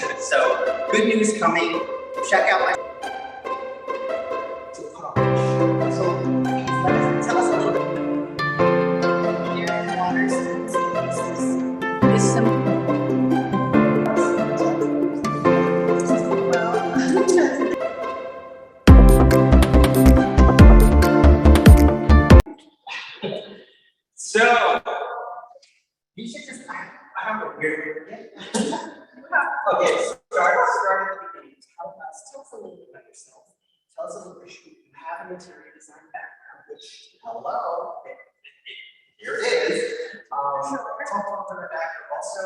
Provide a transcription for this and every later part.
So good news coming. Check out my so tell us a little bit. Darren Waters is some so you should just I have a weird okay, start at the beginning. Tell us a little bit about yourself. Tell us a little bit. You have an interior design background, which hello, here it is. Talk a little bit about that. You're also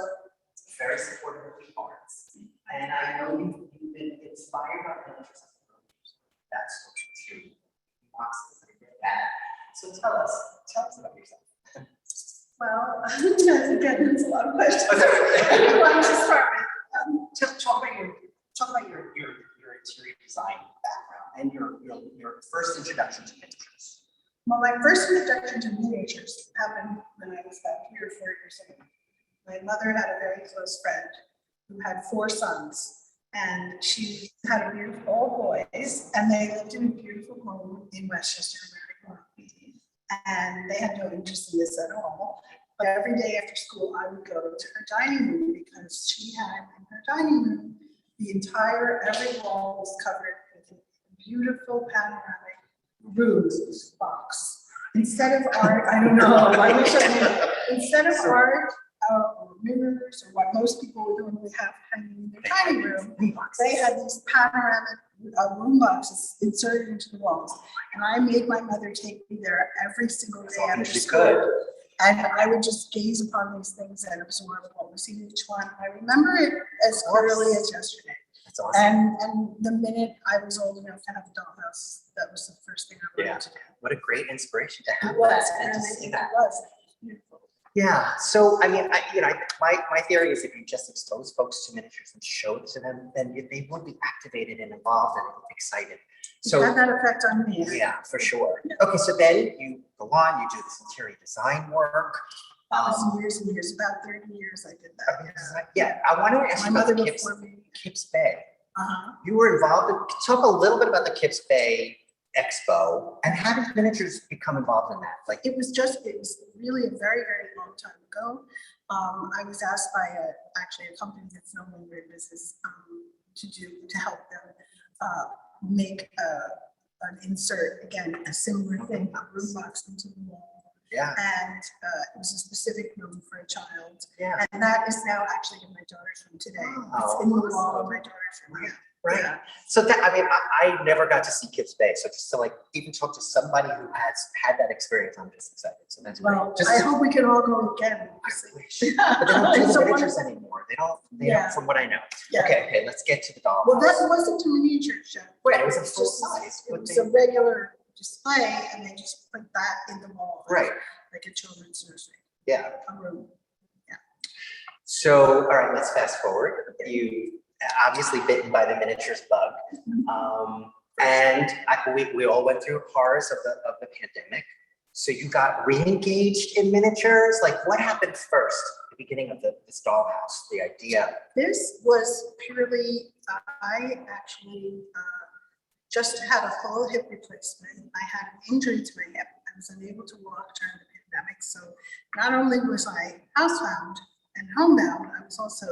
very supportive of the arts, and I know you've been inspired by miniatures. That's what you wants to get that. So tell us about yourself. Well, again, it's a lot of questions. I want to start with Talk about your interior design background and your first introduction to miniatures. well, my first introduction to miniatures happened when I was about 3 or 4 years old. My mother had a very close friend who had 4 sons, and she had a beautiful all boys, and they lived in a beautiful home in Westchester, where I grew up. And they had no interest in this at all. But every day after school, I would go to her dining room because she had in her dining room, every wall was covered with a beautiful panoramic rooms box. Instead of art, I don't know, I wish I knew. Instead of art or mirrors or what most people would normally have hanging in their dining room, they had these panoramic room boxes inserted into the walls. And I made my mother take me there every single day after school. And I would just gaze upon these things and absorb what was in each one. I remember it as clearly as yesterday. That's awesome. And the minute I was old enough to have a dollhouse, that was the first thing I wanted to do. What a great inspiration to have. It was, and to and see it that. was beautiful. Yeah. So I mean, my theory is if you just expose folks to miniatures and show it to them, then they would be activated and involved and excited. So It had that effect on me. yeah, for sure. Okay, so then you go on, you do this interior design work. That was years and years, about 30 years I did that. Yeah, I want to ask My you about mother the before me. Kips Bay. Uh-huh. You were involved in, talk a little bit about the Kips Bay Expo and how did miniatures become involved in that? Like it was really a very, very long time ago. I was asked by actually a company that's no longer in business to help them make an insert, again, a similar thing, a room box into the wall. yeah, And it was a specific room for a child. yeah. And that is now actually in my daughter's room today. Oh, It's in the wall of my daughter's room. Right. Right. Yeah. So that, I mean, I never got to see Kips Bay. So just to like even talk to somebody who has had that experience, I'm just excited. So that's Well, great. Just I hope we can all go again. I wish. But they don't do the So miniatures anymore. They don't, Yeah. from what I know. Yeah. Okay, let's get to the dollhouse. Well, that wasn't a miniature show. Right, it was a It's full just- size. It What was they- a regular display, and they just put that in the wall. Right. Like a children's nursery, Yeah. a room. So, all right, let's fast forward. You obviously bitten by the miniatures bug. And we all went through horrors of the pandemic. So you got re-engaged in miniatures. Like what happened first, the beginning of this dollhouse, the idea? This was purely, I actually just had a full hip replacement. I had an injury to my hip. I was unable to walk during the pandemic. So not only was I housebound and homebound, I was also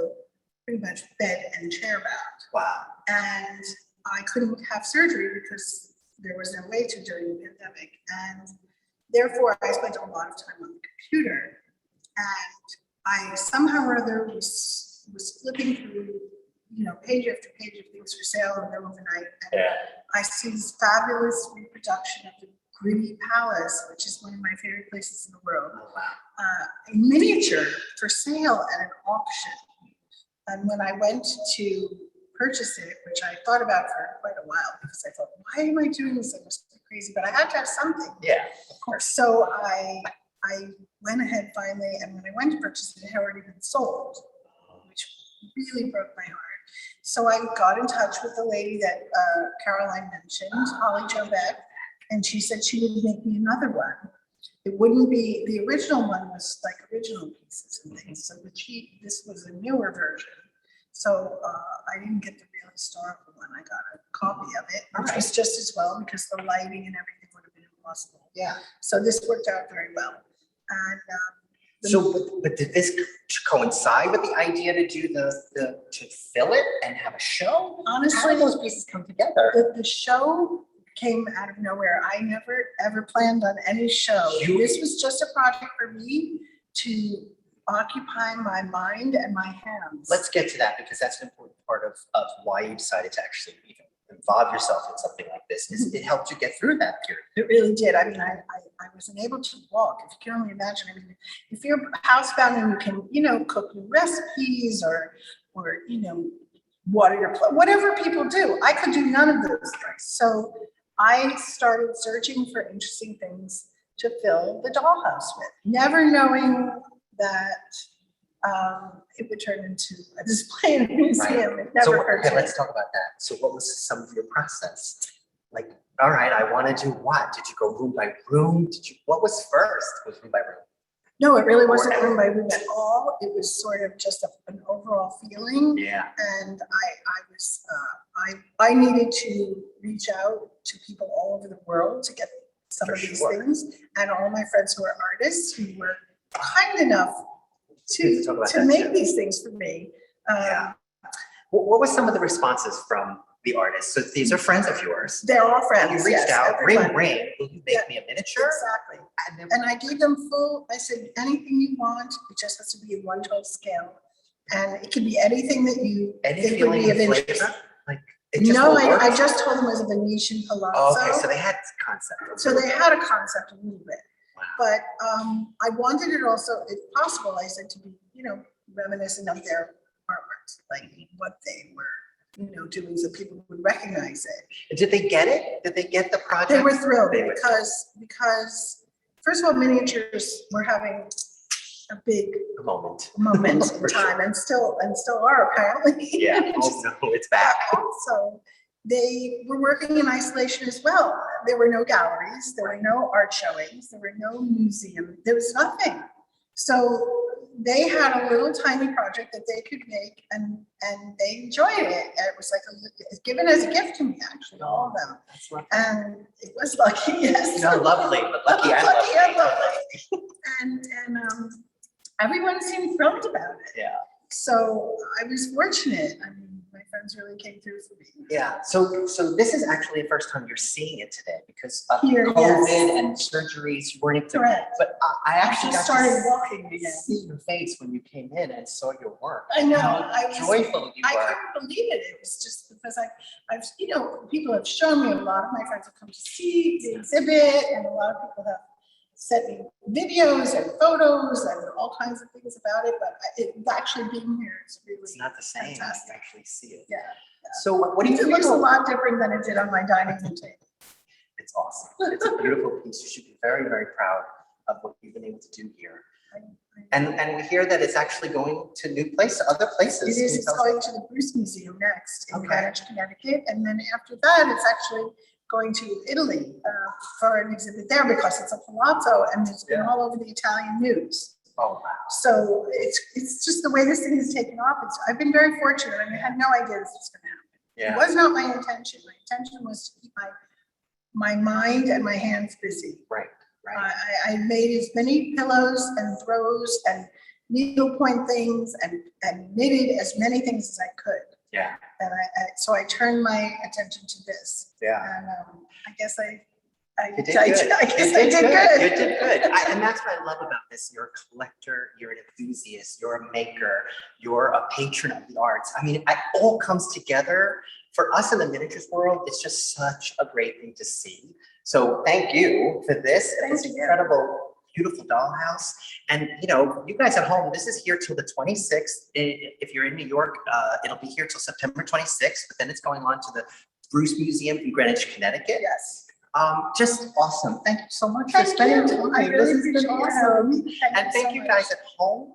pretty much bed and chair bound. Wow. And I couldn't have surgery because there was no way to during the pandemic. And therefore, I spent a lot of time on the computer. And I somehow or other was flipping through, page after page of things for sale in the middle of the night. And Yeah. I see this fabulous reproduction of the Gritty Palace, which is one of my favorite places in the world, Oh, wow. in miniature for sale at an auction. And when I went to purchase it, which I thought about for quite a while, because I thought, why am I doing this? I must be crazy, but I had to have something. Yeah, of course. So I went ahead finally, and when I went to purchase it, it had already been sold, which really broke my heart. So I got in touch with the lady that Caroline mentioned, Holly Jo Beck, and she said she would make me another one. It wouldn't be, the original one was like original pieces and things, so this was a newer version. So I didn't get the real historical one. I got a copy of it, which was just as well because the lighting and everything would have been impossible. Yeah. So this worked out very well. And But did this coincide with the idea to do to fill it and have a show? honestly, How did those pieces come together? the show came out of nowhere. I never ever planned on any show. This was just a project for me to occupy my mind and my hands. Let's get to that because that's an important part of why you decided to actually even involve yourself in something like this. Is it helped you get through that period? It really did. I mean, I wasn't able to walk. If you can only imagine, I mean, if you're housebound and you can, cook new recipes or water your plant, whatever people do, I could do none of those things. So I started searching for interesting things to fill the dollhouse with, never knowing that it would turn into a display in a museum. It never occurred to me. Let's talk about that. So what was some of your process? Like, all right, I want to do what? Did you go room by room? What was first? Was room by room? No, it really wasn't room by room at all. It was sort of just an overall feeling. Yeah. And I needed to reach out to people all over the world to get some of these things. And all my friends who are artists who were kind enough to make these things for me. Yeah. What was some of the responses from the artists? So these are friends of yours. They're all friends. You reached out, ring, will you make me a miniature? Exactly. And I gave them I said, anything you want, it just has to be a 1/12 scale. And it could be anything that you think would be of interest. Like, no, I just told them it was a Venetian Palazzo. Oh, okay, so they had concept. So they had a concept a little bit. Wow. But I wanted it also, if possible, I said to be, reminiscent of their artworks, like what they were, doing so people would recognize it. Did they get it? Did they get the project? They were thrilled because first of all, miniatures were having a big moment in time, and still are apparently. Yeah. Oh no, it's back. Also, they were working in isolation as well. There were no galleries, there were no art showings, there were no museum, there was nothing. So they had a little tiny project that they could make, and they enjoyed it. It was like given as a gift to me, actually, all of them. That's lovely. And it was lucky, yes. No, lovely, but lucky and lovely. And everyone seemed thrilled about it. Yeah. So I was fortunate. I mean, my friends really came through for me. Yeah. So this is actually the first time you're seeing it today because of Here, COVID yes. and surgeries. You weren't able to. Correct. But I actually got started to walking again. see your face when you came in and saw your work. I know. How joyful you I were. couldn't believe it. It was just because I've people have shown me. A lot of my friends have come to see the exhibit, and a lot of people have sent me videos and photos and all kinds of things about it. But actually being here is really It's not the same. fantastic. You actually see it. Yeah. So what do you It looks a feel? lot different than it did on my dining room table. It's awesome. It's a beautiful piece. You should be very, very proud of what you've been able to do here. And we hear that it's actually going to new places, other places. It is. It's going to the Bruce Museum next in Okay. Greenwich, Connecticut, and then after that, it's actually going to Italy for an exhibit there because it's a palazzo and it's been all over the Italian news. Oh, wow. So it's just the way this thing has taken off. I've been very fortunate. I mean, I had no idea this was going to happen. Yeah. It was not my intention. My intention was to keep my mind and my hands busy. Right. I made as many pillows and throws and needlepoint things and knitted as many things as I could. Yeah. And so I turned my attention to this. Yeah. And I guess I You did I good. guess I did good. You did good. And that's what I love about this. You're a collector, you're an enthusiast, you're a maker, you're a patron of the arts. I mean, it all comes together. For us in the miniatures world, it's just such a great thing to see. So thank you for this incredible, beautiful dollhouse. And you guys at home, this is here till the 26th. If you're in New York, it'll be here till September 26th, but then it's going on to the Bruce Museum in Greenwich, Connecticut. Yes. Just awesome. Thank you so much Thank for spending you. time. I really This has been appreciate your awesome. help. And thank you guys at home.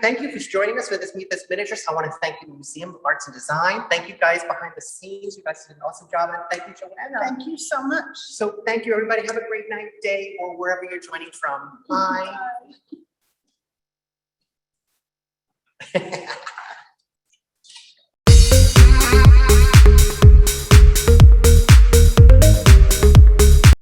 Thank you for joining us for this Meet the Miniaturist. I want to thank the Museum of Arts and Design. Thank you guys behind the scenes. You guys did an awesome job. And thank you, Joanna. Thank you so much. So thank you, everybody. Have a great night, day, or wherever you're joining from. Bye. Bye.